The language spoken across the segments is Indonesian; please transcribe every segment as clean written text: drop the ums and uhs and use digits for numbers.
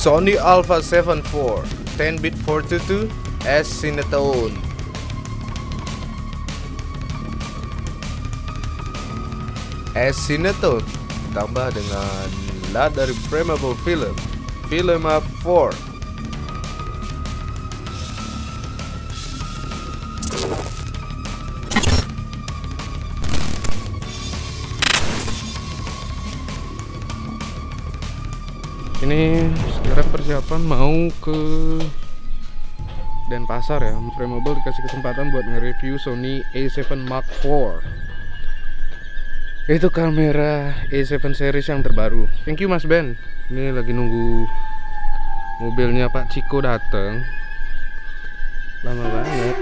Sony Alpha 7 IV 10-bit 422 S Cinetone. S Cinetone ditambah dengan lat dari Frameable Film Up 4. Ini sekarang persiapan mau ke Denpasar ya. Frameable dikasih kesempatan buat nge-review Sony A7 Mark IV. Itu kamera A7 series yang terbaru. Thank you Mas Ben. Ini lagi nunggu mobilnya Pak Ciko datang. Lama banget.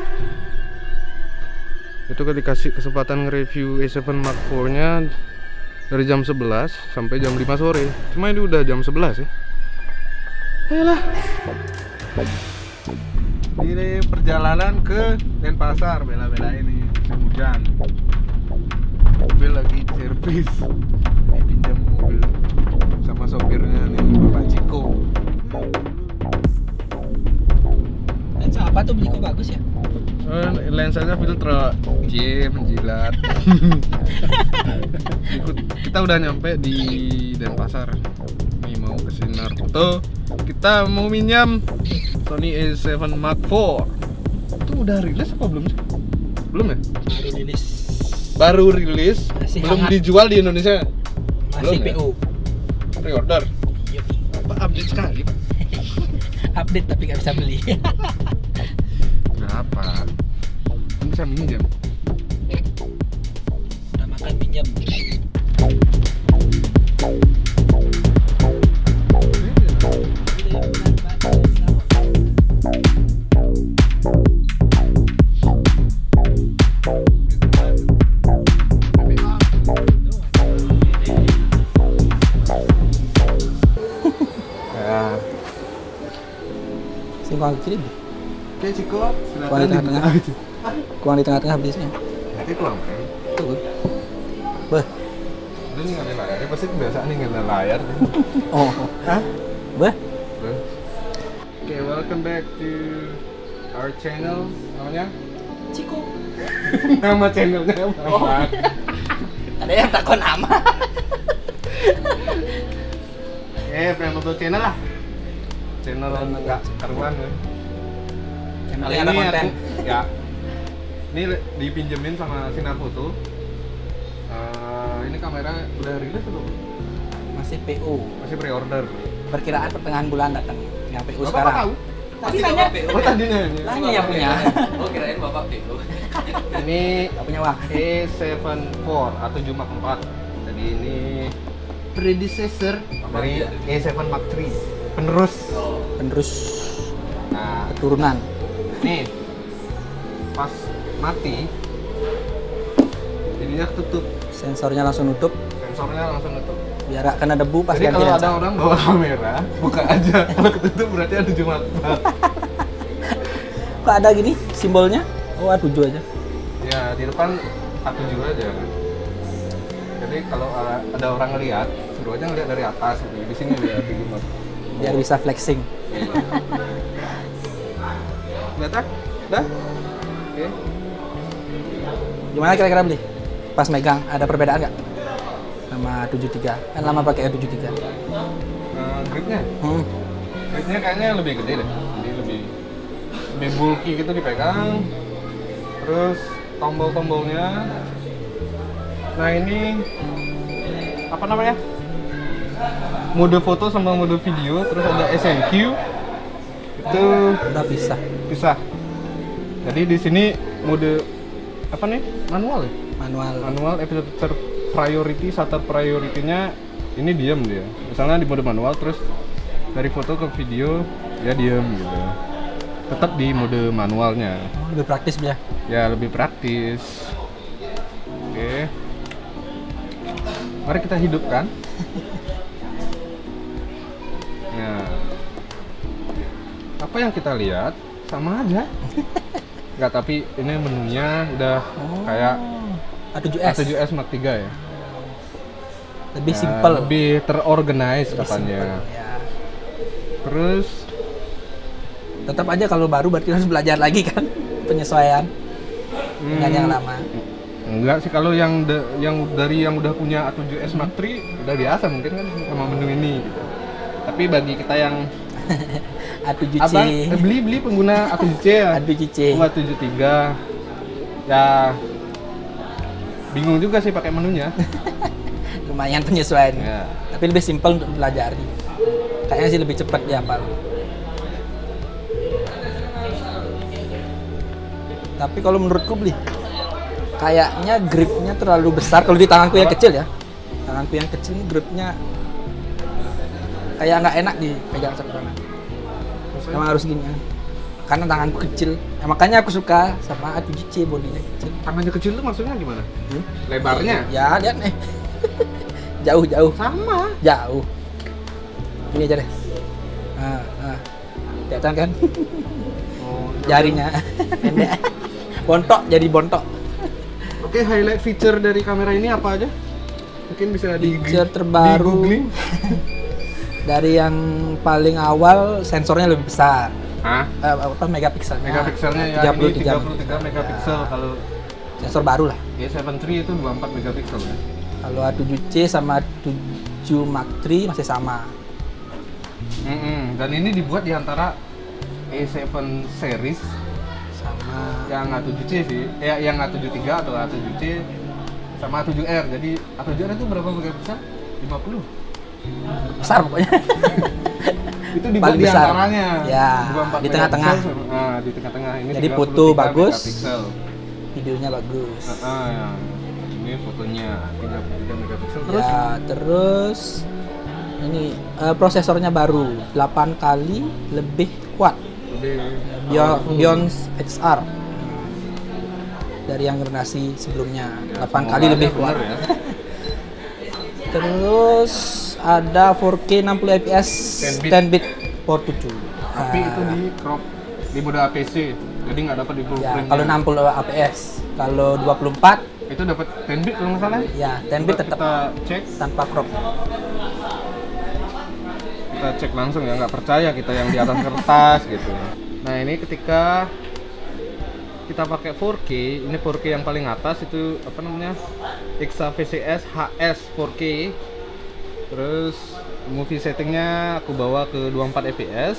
Itu kan dikasih kesempatan nge-review A7 Mark IV nya dari jam 11 sampai jam 5 sore. Cuma ini udah jam 11 ya. Ayolah. Ini perjalanan ke Denpasar, bela-bela ini hujan. Mobil lagi servis. Dipinjam mobil sama sopirnya nih, Bapak Ciko. Lensa apa tuh beli kok bagus ya? Lensanya filter menjilat. Kita udah nyampe di Denpasar. Nih mau ke Sinar Foto. Kita mau minjam Sony A7 Mark IV. Itu udah rilis apa belum sih? Belum ya? Baru rilis. Masih belum hangat. dijual di Indonesia. Masih Belum ya? PO. Pre-order. Iya. Pak update sekali, Pak. Update tapi nggak bisa beli. Berapa? Kan bisa minjam. Udah makan pinjam. Ya. Sing kuang kiri. Oke, Ciko, Kuang di silakan. tengah-tengah. Kuang di tengah-tengah habisnya. Nanti kurang kan? Tuh. Beh. Lu nih nggak ada layar, ya pasti kebiasaan nih nggak ada layar. Oh. Hah? Beh. Oke, welcome back to our channel. Namanya? Ciko. Nama channelnya apa? Ada yang takut nama. Frameable channel lah. Channel nggak karuan ya. Channel Kali yang ada ini konten. ya. Ini dipinjemin sama Sinar Foto. Ini kamera udah rilis atau belum? Masih PO. Masih pre-order. Perkiraan pertengahan bulan datang. Yang PO Bapak sekarang. tahu? Tadi nanya. Oh tadi nanya. Tanya yang punya. Oh kirain bapak PO. Ini Nggak punya uang. A7 IV atau Mark 4. Jadi ini predecessor dari A7 Mark III. Penerus. Penerus Nah, keturunan. nih pas mati jadinya tutup, Sensornya langsung nutup. sensornya langsung nutup. Biar gak kena debu pas Jadi ganti kalau lensa. ada orang bawa kamera buka aja, kalau ketutup berarti ada Mark 4. Kok ada gini simbolnya? Oh, A7 aja. Ya di depan A7 aja. Jadi kalau ada orang ngeliat, suruh aja ngeliat dari atas gitu. Di sini lihat A7 Mark 4. Biar bisa flexing. Udah tak? Udah? Oke. Gimana kira-kira beli? Pas megang ada perbedaan nggak? Sama 73. Kan lama pakai 73. Gripnya? Hmm. Gripnya kayaknya lebih gede deh. Jadi lebih bulky gitu dipegang. Terus tombol-tombolnya. Nah ini apa namanya? Mode foto sama mode video, terus ada SNQ. Itu Udah bisa. pisah. Jadi di sini mode apa nih? Manual ya? Manual episode priority, shutter priority-nya ini diam dia. Misalnya di mode manual terus dari foto ke video dia diam gitu. Tetap di mode manualnya. Lebih praktis ya. Ya lebih praktis. Oke. Mari kita hidupkan. Nah, apa yang kita lihat sama aja. Enggak, tapi ini menunya udah kayak A7S. A7S Mark III ya. Lebih Ya, simple. lebih terorganize Lebih katanya. simple, ya. Terus Tetap aja kalau baru berarti harus belajar lagi kan penyesuaian dengan yang lama. enggak sih, kalau yang dari yang udah punya A7S Mark III udah biasa mungkin kan sama menu ini gitu. Tapi bagi kita yang A7C. beli pengguna A7C ya. A7C. A73 ya bingung juga sih pakai menunya. Lumayan penyesuaian. Ya. Tapi lebih simpel untuk belajar. Kayaknya sih lebih cepat dihafal. Tapi kalau menurutku beli, kayaknya gripnya terlalu besar. Kalau di tanganku yang kecil ya, tanganku yang kecil ini gripnya kayak nggak enak dipegang sama tangan. Emang harus gini ya. Karena tanganku kecil, makanya aku suka sama A7C, bodinya kecil. Tangannya kecil tuh maksudnya gimana? Lebarnya? Ya lihat nih, jauh. Sama. Jauh. Ini aja deh. Kelihatan kan? Oh, Jarinya pendek. Bontok, jadi bontok. Oke, highlight feature dari kamera ini apa aja? Mungkin bisa Feature terbaru di-googling. dari yang paling awal sensornya lebih besar. Hah? Apa megapikselnya? Megapikselnya ya ini 33 megapiksel. Ya. Kalau Sensor baru lah. A7 III itu 24 megapiksel ya. Kalau A7C sama 7 Mark III masih sama. Dan ini dibuat di antara A7 series Sama yang A7C sih, yang A73 atau A7C sama A7R. Jadi A7R itu berapa megapiksel? 50. besar pokoknya. Itu dibuat Paling di besar. antaranya. Ya, 24 di tengah-tengah. megapiksel. Nah, di tengah-tengah ini. Jadi 33 foto bagus. megapiksel. Videonya bagus. Ya. Ini fotonya 33 megapiksel. Terus Terus ini prosesornya baru 8 kali lebih kuat. Beyond XR dari yang generasi sebelumnya, 8 kali lebih kuat. Ya. Terus ada 4K 60 fps 10 bit port 7. Tapi itu di crop di mode APC, jadi nggak dapat di full Ya, frame. kalau 60 fps, kalau 24 itu dapat 10 bit kalau nggak salah. ya 10 bit tetap Kita cek, tanpa crop. kita cek langsung ya, nggak percaya kita yang di atas kertas gitu. Nah ini ketika kita pakai 4K, ini 4K yang paling atas itu apa namanya, XAVCS HS 4K. Terus movie settingnya aku bawa ke 24 fps.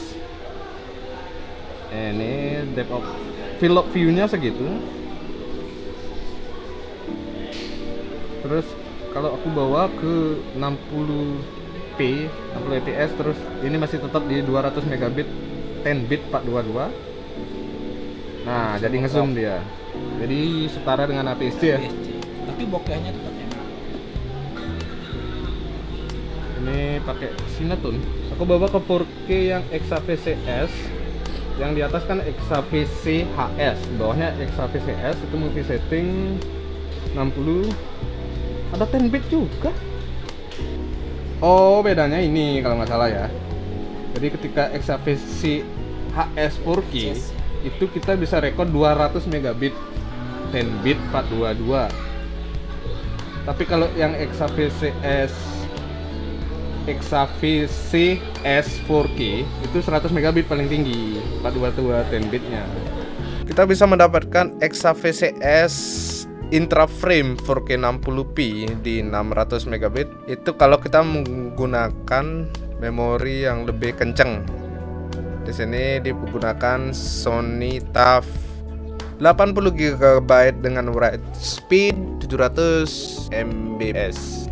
Ini depth of field of view-nya segitu. Terus kalau aku bawa ke 60p 60 fps, terus ini masih tetap di 200 megabit 10 bit 422. Nah, jadi ngezoom dia. Jadi setara dengan APS-C ya. Tapi bokehnya tetap enak. Ini pakai Cinetone. Aku bawa ke 4K yang XAVCS. Yang di atas kan XAVC HS, bawahnya XAVCS. Itu movie setting 60. Ada 10 bit juga. Oh, bedanya ini kalau nggak salah ya. Jadi ketika XAVC HS 4K itu kita bisa rekod 200 megabit 10 bit 422. Tapi kalau yang XAVCS 4K itu 100 megabit paling tinggi, 422 10 bitnya. Kita bisa mendapatkan XAVCS intraframe 4K 60p di 600 megabit itu kalau kita menggunakan memori yang lebih kenceng. Di sini digunakan Sony TUF 80 GB dengan write speed 700 Mbps.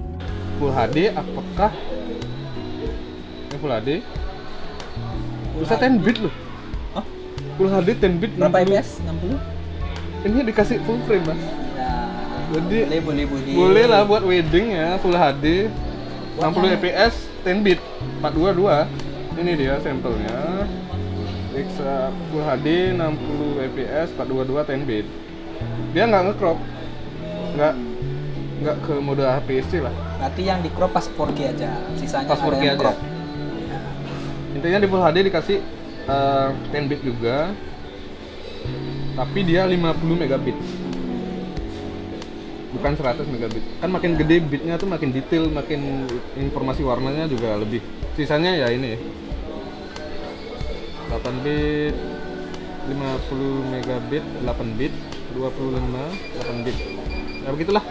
Full HD apakah? Yang Full HD? Bisa 10 bit loh. Hah? Full HD 10 bit Berapa 60. fps? 60? Ini dikasih full frame, Mas. Ya, Jadi boleh. boleh lah buat wedding ya, Full HD 60 fps 10 bit 422. Ini dia sampelnya. Full HD 60 fps 422 10 bit. Dia nggak nge-crop. Nggak ke mode APS-C lah. Berarti yang di crop pas 4K aja, sisanya Pas 4K ada yang aja. crop. Intinya di Full HD dikasih 10 bit juga. Tapi dia 50 megabit. Bukan 100 megabit. Kan makin gede bitnya tuh makin detail, makin informasi warnanya juga lebih. Sisanya ya ini 8 bit, 50 megabit, 8 bit, 25, 8 bit. Ya begitulah.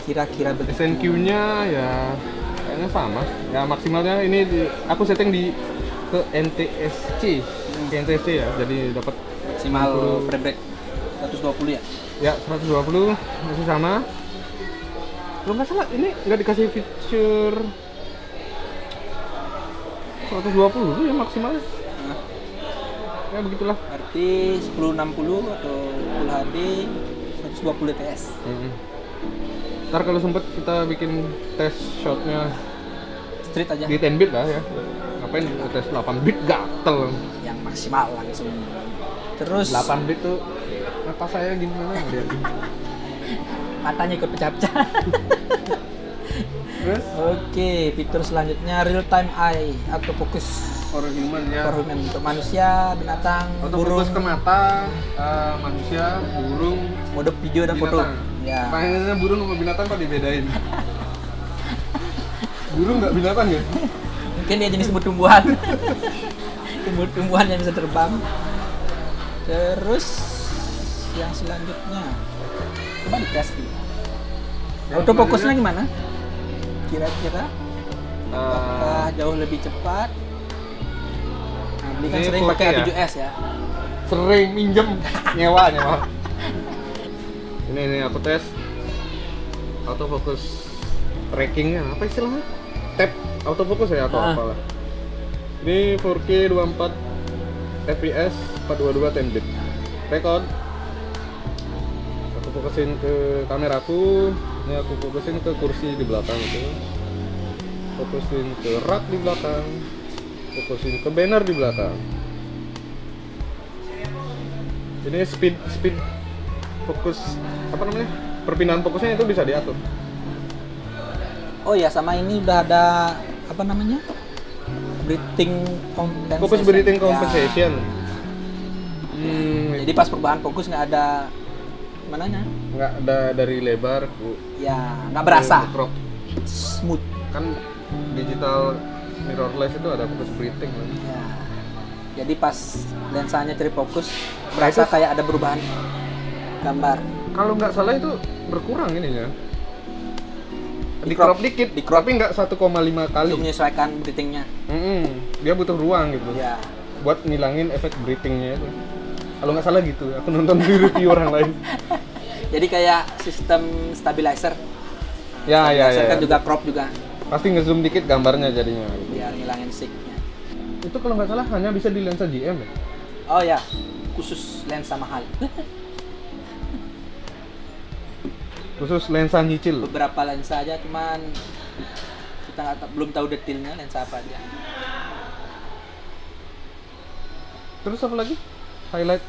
Kira-kira begitu. SNQ-nya ya kayaknya sama. Ya maksimalnya ini aku setting ke NTSC. Ke NTSC ya. Jadi dapat Maksimal frame rate 120 ya? ya 120 masih sama. Kalau nggak salah ini nggak dikasih feature 120 ya maksimalnya. Nah, Ya begitulah. berarti 1060 atau Full HD 120 fps. Ntar kalau sempet kita bikin tes shotnya Street aja. di 10 bit lah ya. Ngapain tes 8 bit gatel. Yang maksimal langsung. Terus 8 bit tuh apa saya gimana dia. matanya ikut pecah-pecah. Terus Oke, fitur selanjutnya real time eye atau fokus for human ya. for human untuk manusia, binatang, Atau burung, fokus ke mata, manusia, burung, mode video dan foto. binatang. Ya. Makanya burung sama binatang kok dibedain? Burung nggak binatang ya? Mungkin dia jenis tumbuh-tumbuhan. Tumbuh-tumbuhan yang bisa terbang. Terus yang selanjutnya coba dites nih. Yang Autofokusnya selanjutnya- gimana? Kira-kira apakah jauh lebih cepat? Nah, beli kan Ini sering 4K pakai ya? A7S ya. Sering minjem nyewa. Ini aku tes autofocus trackingnya apa istilahnya? Tab autofocus ya atau apalah. Ini 4K 24 fps 422 10 bit. Record. Aku fokusin ke kameraku. Ini aku fokusin ke kursi di belakang itu. Fokusin ke rak di belakang. Fokusin ke banner di belakang. Ini speed fokus apa namanya? Perpindahan fokusnya itu bisa diatur. Oh ya, sama ini udah ada apa namanya? Breathing compensation. Fokus breathing Ya. compensation. Jadi pas perubahan fokus nggak ada mananya? Nggak ada dari lebar Ya, nggak berasa. crop. Smooth. Kan digital mirrorless itu ada fokus breathing kan. Ya. Jadi pas lensanya trifokus berasa kayak ada perubahan gambar. Kalau nggak salah itu berkurang ininya. Di Di-crop. crop dikit, Di-crop. tapi nggak 1,5 kali. Untuk menyesuaikan breathingnya. Dia butuh ruang gitu. Ya. Buat ngilangin efek breathingnya itu. Kalau nggak salah gitu, aku nonton di review orang lain. Jadi kayak sistem stabilizer. Ya, Stabilizer ya. kan juga crop juga Pasti ngezoom dikit gambarnya jadinya. Gitu. biar ngilangin shake-nya. Itu kalau nggak salah hanya bisa di lensa GM ya. Oh ya, khusus lensa mahal. Khusus lensa nyicil. Beberapa lensa aja, cuman kita belum tahu detailnya lensa apa aja. Terus apa lagi? Highlight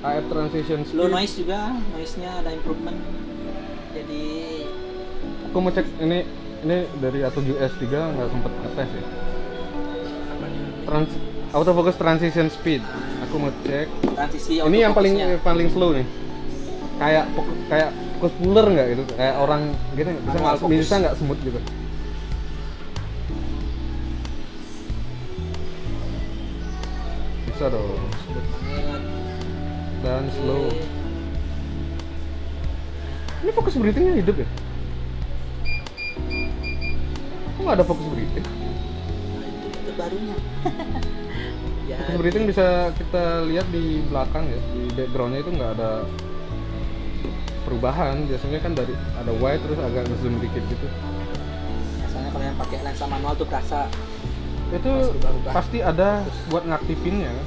AF transition speed. Low noise juga, noise-nya ada improvement. Jadi Aku mau cek ini dari A7S3 nggak sempet ngetes ya. Autofocus transition speed. Aku mau cek. transisi Ini yang autofocusnya. paling slow nih. Kayak fokus puller nggak gitu? Kayak orang gitu Manual fokus. bisa nggak smooth gitu? Bisa dong. Banget. Dan slow. Ini fokus breathingnya hidup ya? Kok nggak ada fokus breathing? Itu barunya. Ya, Fokus breathing bisa kita lihat di belakang ya, di backgroundnya itu nggak ada perubahan. Biasanya kan dari ada wide terus agak ngezoom dikit gitu. biasanya kalau yang pakai lensa manual tuh berasa Itu Masih berubah-ubah. pasti ada buat ngaktifinnya kan?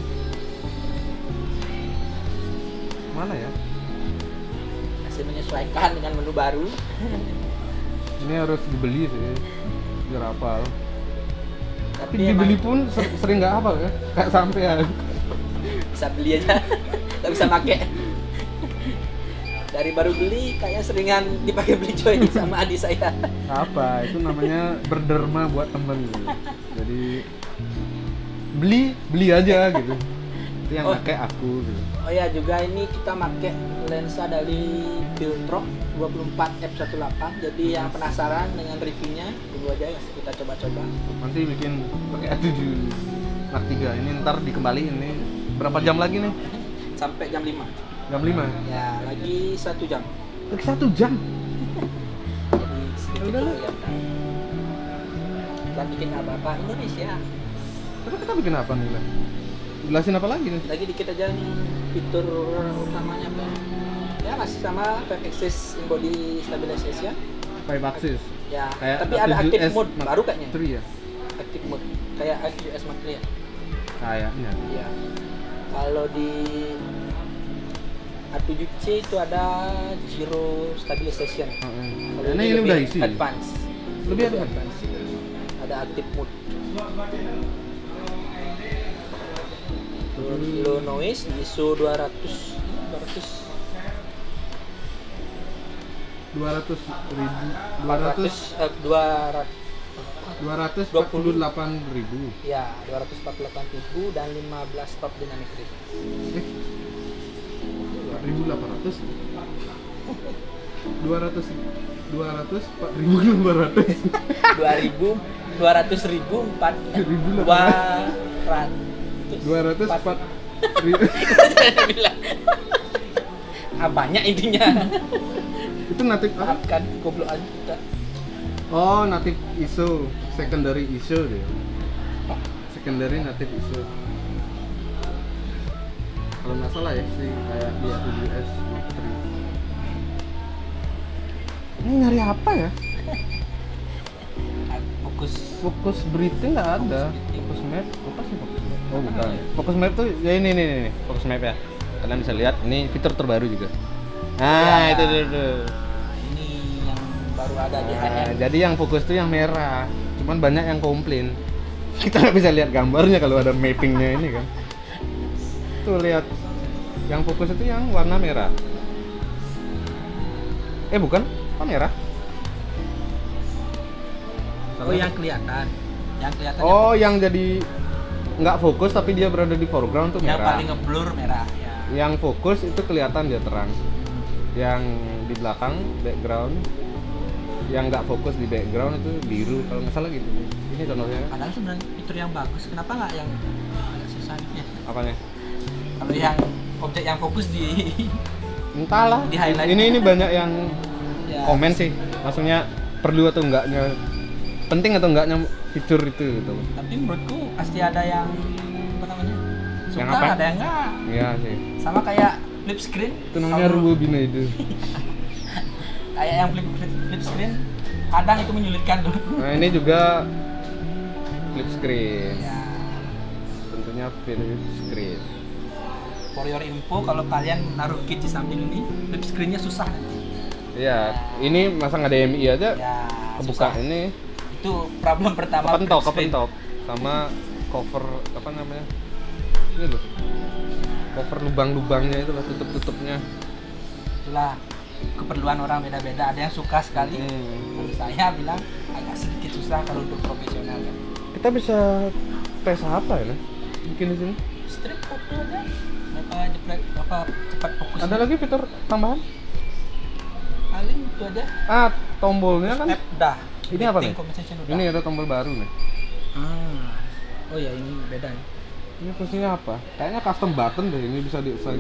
Mana ya? masih menyesuaikan dengan menu baru. Ini harus dibeli sih biar hafal. Tapi Tapi dibeli emang pun sering nggak hafal ya, kayak sampean. bisa beli aja, nggak bisa pakai. Dari baru beli kayaknya seringan dipakai beli coy sama adik saya. Apa? Itu namanya berderma buat temen. Jadi beli aja gitu. Itu yang Oh. pakai aku gitu. Oh ya, juga ini kita pakai lensa dari Viltro 24 F18. Jadi yang penasaran dengan reviewnya tunggu aja ya, kita coba-coba. Nanti bikin pakai A7 Mark 3 ini ntar dikembaliin nih. Berapa jam lagi nih? Sampai jam 5. Jam 5. Ya, lagi 1 jam. Lagi 1 jam. Jadi sedikit Udah lah. kelihatan. Dan bikin apa-apa Indonesia. Tapi kita bikin apa nih, Lan? Jelasin apa lagi nih? Lagi dikit aja nih fitur utamanya apa? Ya masih sama 5 axis in body stabilization. 5 axis. Ya, Kayak tapi ada active A7S mode Mark baru kayaknya. 3 ya? Active mode kayak A7S Mark 3 ya. Kayaknya. Iya. Kalau di A7C itu ada zero stabilization. Kalau Ini udah isi. Advance. Lebih advance. Ada active mode. Terus low noise di ISO 200 200 ribu 248 ribu. ya 248.000 dan 15 stop dynamic range. 4.800 4.500 200.000 204 banyak intinya. itu natif apa? Maafkan kegoblokan kita. Oh, natif ISO, secondary ISO deh. Secondary native ISO. Kalau nggak salah ya sih kayak di A7S Mark 3. Ini nyari apa ya? Fokus berita nggak ada. Fokus map apa sih fokus map? Oh bukan. Fokus map tuh ya ini fokus map ya. Kalian bisa lihat ini fitur terbaru juga. Nah Ya. itu. Ini yang baru ada di Nah, HM. jadi yang fokus tuh yang merah. Cuman banyak yang komplain. Kita nggak bisa lihat gambarnya kalau ada mappingnya ini kan. Tuh lihat. Yang fokus itu yang warna merah. Bukan, apa merah? Oh yang kelihatan. Oh, yang jadi nggak fokus tapi dia berada di foreground tuh yang merah. paling ngeblur merah ya. Yang fokus itu kelihatan dia terang. Yang di belakang background, yang nggak fokus di background itu biru kalau nggak salah gitu. Ini contohnya. Padahal sebenarnya fitur yang bagus. Kenapa nggak yang agak susah ya? Apanya? Kalau yang objek yang fokus di Entahlah. Di highlight. Ini banyak yang ya, komen sih. Maksudnya perlu atau enggaknya, penting atau enggaknya fitur itu gitu. tapi menurutku pasti ada yang apa namanya? Suka, Yang apa? ada yang enggak. Iya sih. Sama kayak flip screen. Itu namanya Kalau- Rubobina itu. Kayak yang flip screen kadang itu menyulitkan tuh. Nah, ini juga flip screen. Ya. Tentunya flip screen. For your info, kalau kalian naruh kit di samping ini, flip screen-nya susah nanti. Iya, ini masang HDMI aja Ya, kebuka susah. ini Itu problem pertama. kepentok flip screen. sama cover apa namanya? Ini loh. Cover lubang-lubangnya itu loh, tutup-tutupnya. Itulah keperluan orang beda-beda. Ada yang suka sekali. Kalau saya bilang agak sedikit susah kalau untuk profesional kan. Kita bisa tes apa ya? Bikin di sini. Strip foto aja. Apa jeprek apa cepat fokus. Ada lagi fitur tambahan? Paling itu aja. Tombolnya kan. Dah. Ini apa nih? Compensation udah. Ini ada tombol baru nih. Oh ya ini beda nih. Ini fungsinya apa? Kayaknya custom button deh, ini bisa di-assign.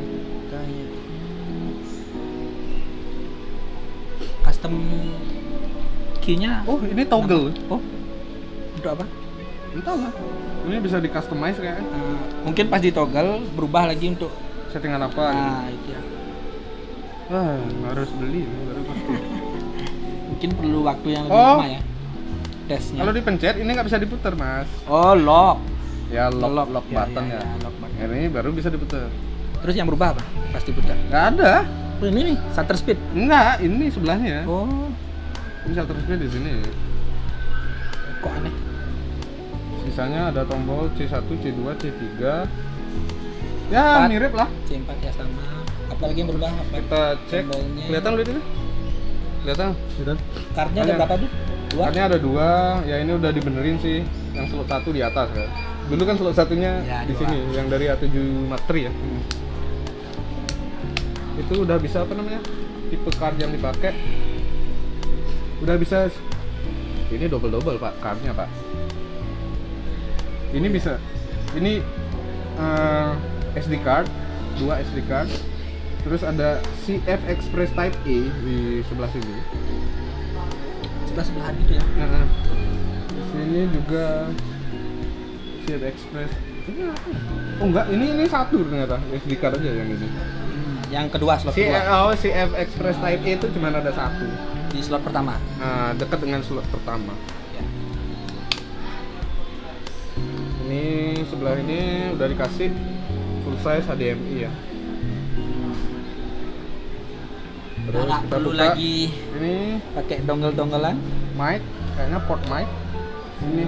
Kayaknya custom key-nya. Oh, ini toggle. Oh. Untuk apa? Entahlah. Ini bisa di-customize kayaknya. Mungkin pas di toggle berubah lagi untuk Settingan apa gitu. itu ya. Wah, harus beli ini baru pasti. Mungkin perlu waktu yang lebih Oh. lama ya. Tesnya. Kalau dipencet ini nggak bisa diputar, Mas. Oh, lock. Ya lock Ya, button ya. lock button. Ini baru bisa diputar. Terus yang berubah apa? Pas diputar. Nggak ada. Oh, ini nih, shutter speed. Enggak, ini sebelahnya. Oh, Ini shutter speed di sini. kok aneh. Sisanya ada tombol C1, C2, C3. Ya, 4. mirip lah. C4 ya sama. Apalagi yang berubah apa? Kita cek. Tombolnya. Kelihatan lihat ini? Kelihatan? Cardnya ada berapa tuh? 2? Karena ada 2, ya ini udah dibenerin sih. Yang slot 1 di atas kan. Dulu kan slot satunya Ya, di 2. sini, yang dari A7 Mark 3 ya. Itu udah bisa apa namanya? tipe card yang dipakai udah bisa. Ini double Pak cardnya Pak. Ini bisa, ini SD card, 2 SD card. Terus ada CF Express Type A di sebelah sini. Sebelah-sebelahan gitu ya. Nah, sini juga CF Express. Ini apa? Oh enggak, ini satu ternyata SD card aja yang ini. Yang kedua slot kedua. CF Express Type A itu cuma ada satu Di slot pertama. nah, dekat dengan slot pertama. Ya. Ini sebelah ini udah dikasih full size HDMI ya. Terus Nggak kita perlu buka lagi ini pakai dongle-donggelan. mic, kayaknya port mic. Ini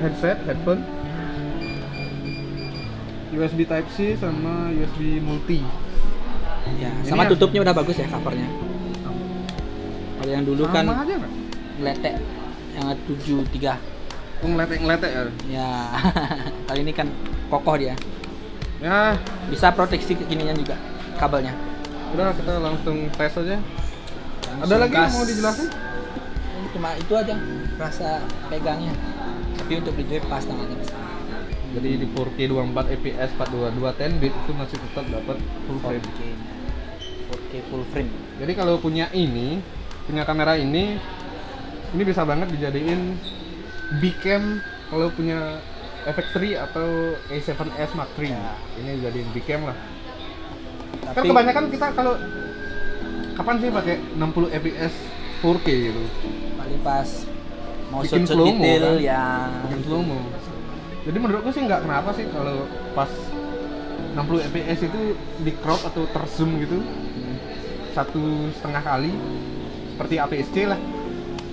headset, headphone. USB Type C sama USB multi. Ya, Ini sama yang- tutupnya udah bagus ya covernya. Kalau yang dulu kan Sama aja nggak? ngeletek yang 73. Ngeletek-ngeletek ya. Ya, kali ini kan kokoh dia. Ya, Bisa proteksi gininya juga kabelnya. udah kita langsung tes aja. Langsung Ada lagi yang gas. mau dijelasin? Cuma itu aja rasa pegangnya. Tapi untuk dijoy pas tangannya. Jadi di 4K 24 fps 422 10 bit itu masih tetap dapat full frame. 4K full frame. Jadi kalau punya kamera ini bisa banget dijadiin Bcam kalau punya FX3 atau A7S Mark III. Ya. Ini jadiin Bcam lah. Kan Tapi kebanyakan kita kalau kapan sih pakai 60 fps 4K gitu? paling pas mau Bikin shoot slow-mo, detail kan? ya. Bikin slow mo. Jadi menurutku sih nggak kenapa sih kalau pas 60 fps itu di crop atau terzoom gitu 1,5 kali seperti APS-C lah,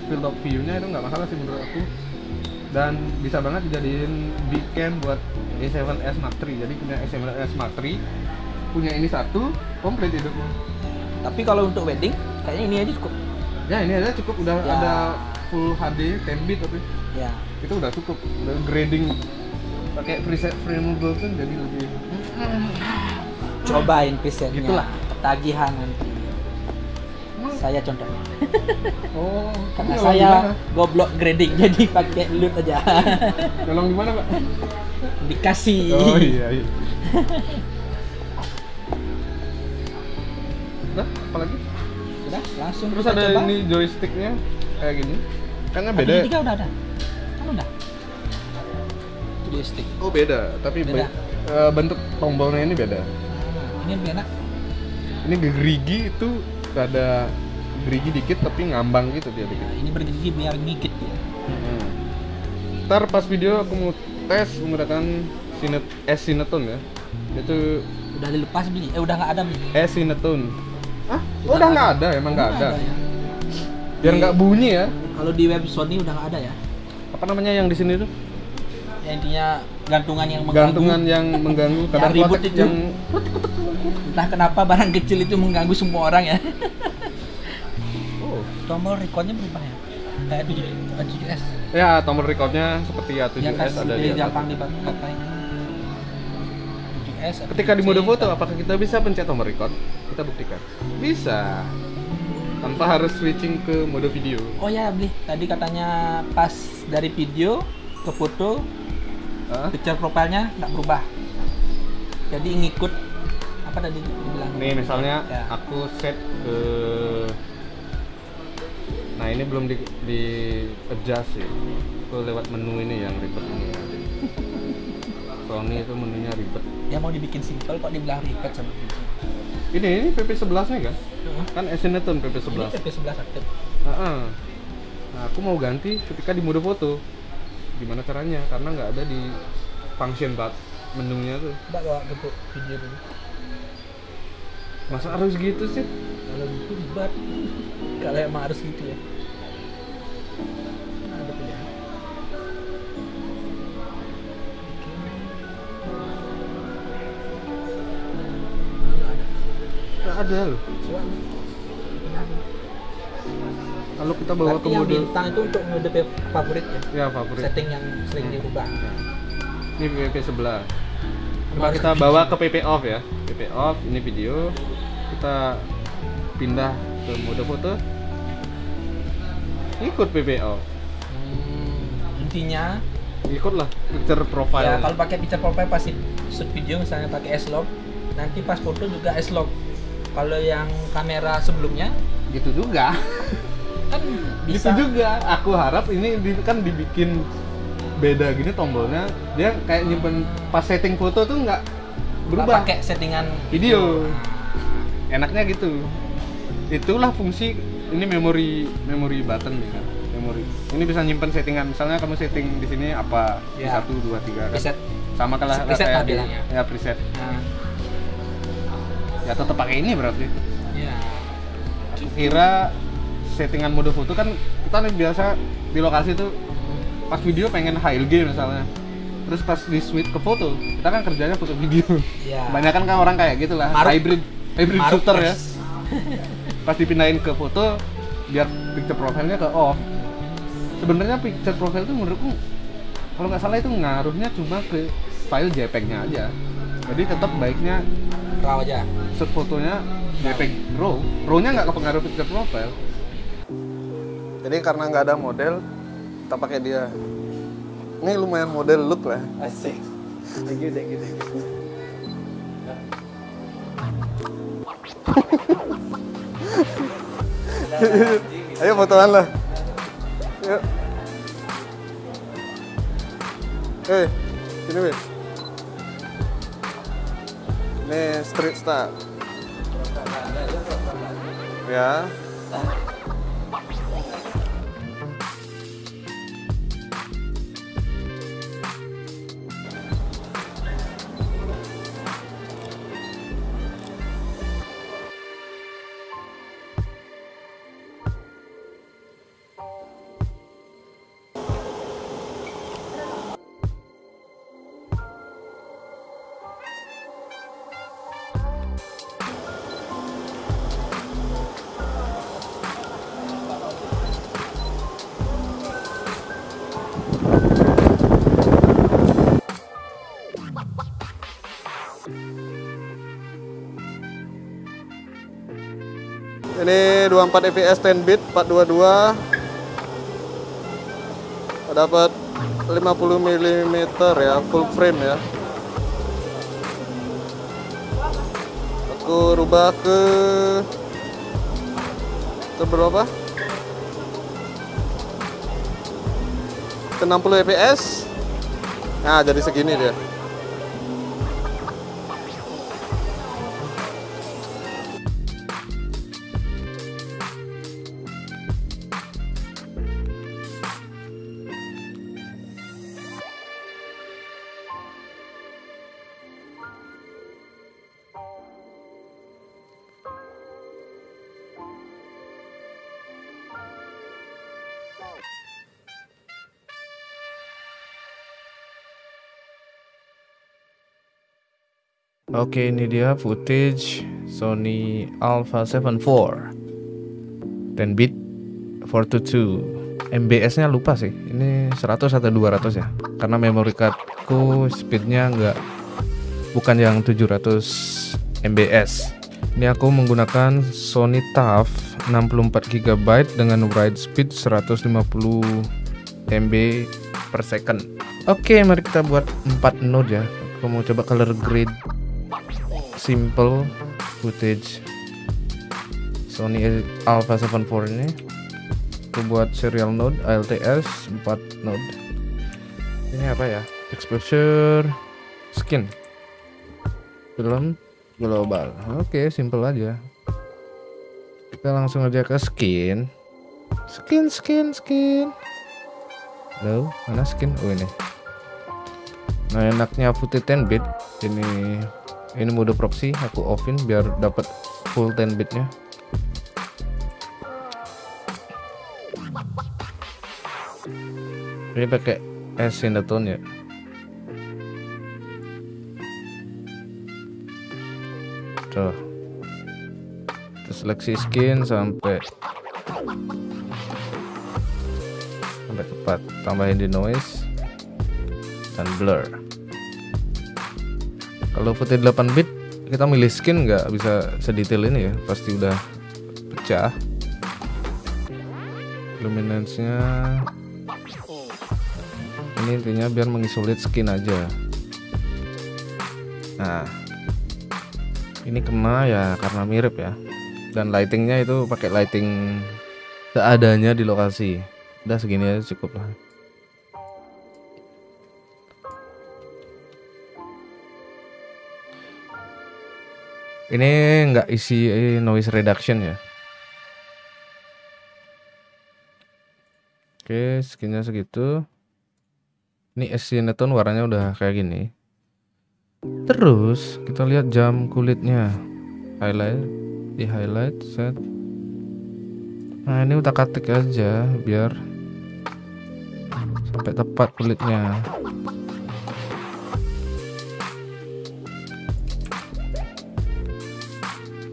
field of view-nya itu nggak masalah sih menurut aku, dan bisa banget dijadiin Bcam buat A7S Mark III. Jadi punya A7S Mark III, punya ini satu, komplit hidupnya. Tapi kalau untuk wedding kayaknya ini aja cukup. Ya ini aja cukup, udah Ya. ada full HD 10 bit tapi Ya. itu udah cukup, udah grading pakai preset frameable tuh jadi lebih Cobain presetnya. Gitulah. Ketagihan nanti. Saya contoh. oh Karena nyolong saya gimana? goblok grading jadi pakai loot aja. Nyolong gimana Pak? Dikasih. Oh iya. Nah apalagi? Sudah, langsung Terus kita ada coba. ini joysticknya kayak gini, kayaknya Tapi beda. di tiga udah ada. Kan udah. Joystick. Oh beda, tapi Beda. bentuk tombolnya ini beda. Ini lebih enak. Ini gerigi itu ada gerigi dikit tapi ngambang gitu dia dikit. Nah, ini bergigi biar ngigit ya. Ntar pas video aku mau tes menggunakan S-Cinetone ya. Itu Udah dilepas beli. Udah nggak ada beli. S-Cinetone. Ah, Udah udah nggak nggak ada, emang nggak ada. ya. Biar nggak bunyi ya. Kalau di web Sony udah nggak ada ya. Apa namanya yang di sini tuh? Ya, intinya gantungan yang mengganggu. Gantungan yang mengganggu, kadang Yang ribut plastik itu. yang Entah kenapa barang kecil itu mengganggu semua orang ya. oh. Tombol recordnya berubah ya. Kayak 7S. Ya, tombol recordnya seperti Yang A7S kasih ada di atas. gampang dipakai. 7S. Ketika di mode A7C, foto, apakah kita bisa pencet tombol record? Kita buktikan. Bisa. Tanpa harus switching ke mode video. Oh ya beli. Tadi katanya pas dari video ke foto, Hah? picture profile-nya nggak berubah. Jadi ngikut apa tadi dibilang? Nih misalnya Ya. aku set ke, nah ini belum di adjust sih. Itu lewat menu ini yang ribet ini ya. Sony itu menunya ribet. Dia mau dibikin simple kok dibilang ribet sama gitu. Ini PP11 nya kan? Kan S-Cinetone Ini PP11. PP11 aktif. Nah, aku mau ganti ketika di mode foto. Gimana caranya? Karena nggak ada di function bar menunya tuh. Coba bawa bentuk video dulu. Masa harus gitu sih? Kalau gitu ribet. Kalau emang harus gitu ya. Nah, ada pilihan. Nggak ada loh. Coba. Kalau kita bawa Berarti ke yang mode, bintang itu untuk mode favorit ya. ya favorit. Setting yang sering dirubah. Ini PP11. Coba Harus kita ke bawa ke PP off ya. PP off, ini video. Kita pindah ke mode foto ikut PPO. Intinya Ikut lah picture profile. ya kalau pakai picture profile pasti shoot video misalnya pakai S-Log, nanti pas foto juga S-Log. Kalau yang kamera sebelumnya Gitu juga. kan Gitu bisa juga. Aku harap ini kan dibikin beda gini tombolnya. Dia kayak nyimpen pas setting foto tuh nggak berubah. pakai settingan Video. Enaknya gitu. Itulah fungsi ini memori button nih kan. Memori. Ini bisa nyimpen settingan. Misalnya kamu setting di sini apa? Ya. 1 2 3 kan. Preset. Sama kalah Preset lah kayak di- bilangnya. ya preset. Nah, Ya tetap pakai ini berarti. ya. Aku kira settingan mode foto kan kita nih biasa di lokasi tuh pas video pengen HLG misalnya. Terus pas di switch ke foto, kita kan kerjanya foto video. Ya. Banyakan kan orang kayak gitu lah, Maruk. hybrid Maruk, shooter ya. Mas. Pas dipindahin ke foto biar picture profile-nya ke off. Sebenarnya picture profile itu menurutku kalau nggak salah itu ngaruhnya cuma ke file JPEG-nya aja. Jadi tetap baiknya RAW aja. shoot fotonya JPEG RAW-nya nggak kepengaruh picture profile. Jadi karena nggak ada model, kita pakai dia. Ini lumayan model look lah. Asik. Thank you. Ayo fotoan lah. Yuk. Sini weh. Ini street style. Ya. Ini 24 fps 10 bit 422. Dapat 50 mm ya, full frame ya. Aku rubah ke berapa? Ke 60 fps. Nah, jadi segini dia. Oke, ini dia footage Sony Alpha 7 IV 10 bit 422. MBS-nya lupa sih. Ini 100 atau 200 ya. Karena memory cardku speednya bukan yang 700 MBS. Ini aku menggunakan Sony TAF 64 GB dengan write speed 150 MB per second. Oke, mari kita buat 4 node ya. Aku mau coba color grade simple footage Sony Alpha 7 IV ini. Aku buat serial node ALTS 4 node. Ini apa ya? Exposure, skin, film, global. Oke, simple aja. Kita langsung aja ke skin. Loh, mana skin? Oh, ini. Nah, enaknya footage 10 bit ini mode proxy aku offin biar dapat full 10 bitnya. Ini pakai S Cinetone ya. Tuh. Terus seleksi skin sampai tepat. Tambahin di noise dan blur. Kalau footage 8 bit kita milih skin nggak bisa sedetail ini ya, pasti udah pecah. Luminance-nya ini intinya biar mengisolit skin aja. Nah, ini kena ya karena mirip ya. Dan lightingnya itu pakai lighting seadanya di lokasi. Udah segini aja cukup lah. Ini nggak isi noise reduction ya. Oke, skinnya segitu. Ini Sinetron warnanya udah kayak gini. Terus kita lihat jam kulitnya. Highlight, di highlight set. Nah, ini utak-atik aja biar sampai tepat kulitnya.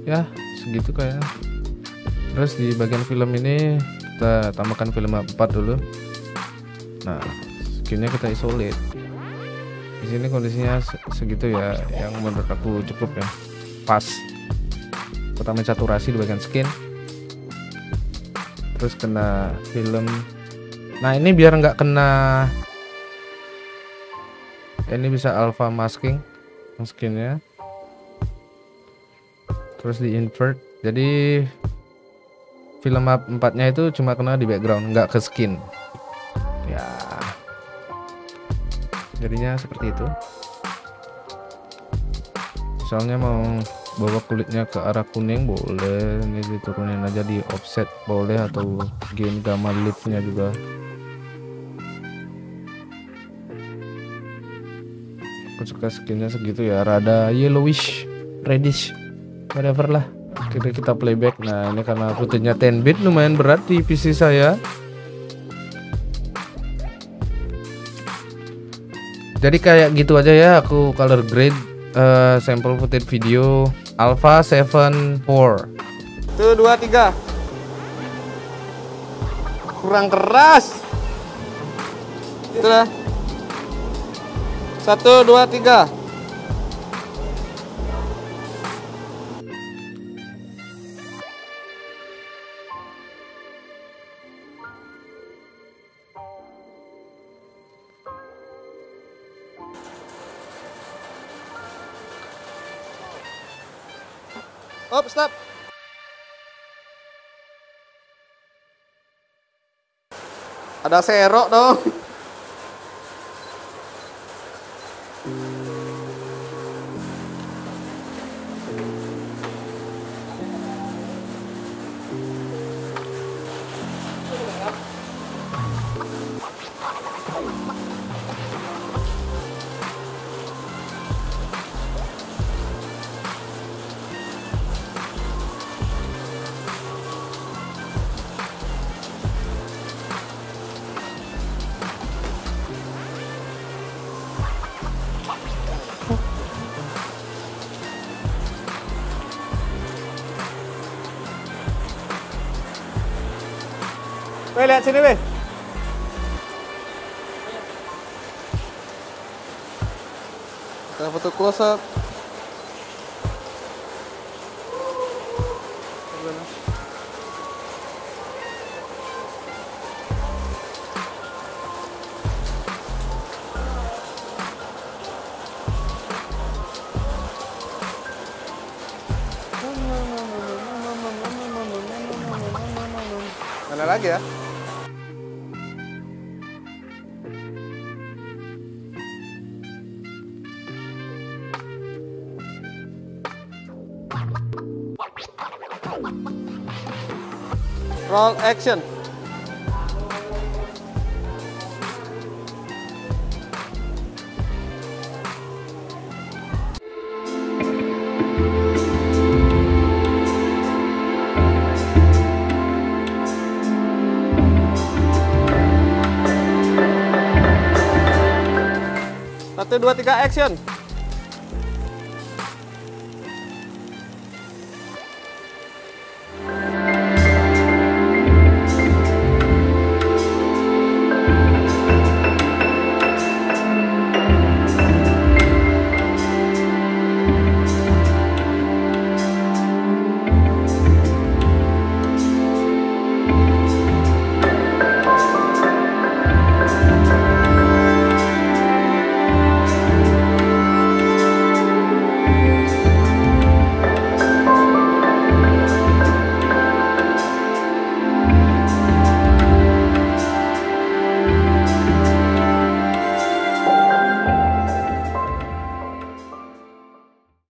Ya segitu kayaknya. Terus di bagian film ini kita tambahkan film 4 dulu. Nah, skinnya kita isolate. Di sini kondisinya segitu ya, yang menurut aku cukup ya, pas. Pertama saturasi di bagian skin, terus kena film. Nah, ini biar nggak kena, ini bisa alpha masking skinnya. Terus di invert, jadi film 4-nya itu cuma kena di background, nggak ke skin ya, jadinya seperti itu. Misalnya mau bawa kulitnya ke arah kuning boleh, ini diturunin aja di offset boleh, atau gain gamma liftnya juga. Aku suka skinnya segitu ya, rada yellowish, reddish, whatever lah. Kita playback. Nah, ini karena footage-nya 10 bit lumayan berat di PC saya. Jadi kayak gitu aja ya, aku color grade sampel footage video Alpha 7 IV. 1, 2, 3. Kurang keras. Itulah. 1, 2, 3. Op, stop. Ada serok dong. Weh, lihat sini, weh. Kita foto close up. Mana lagi ya? Roll action. Satu, dua, tiga, action.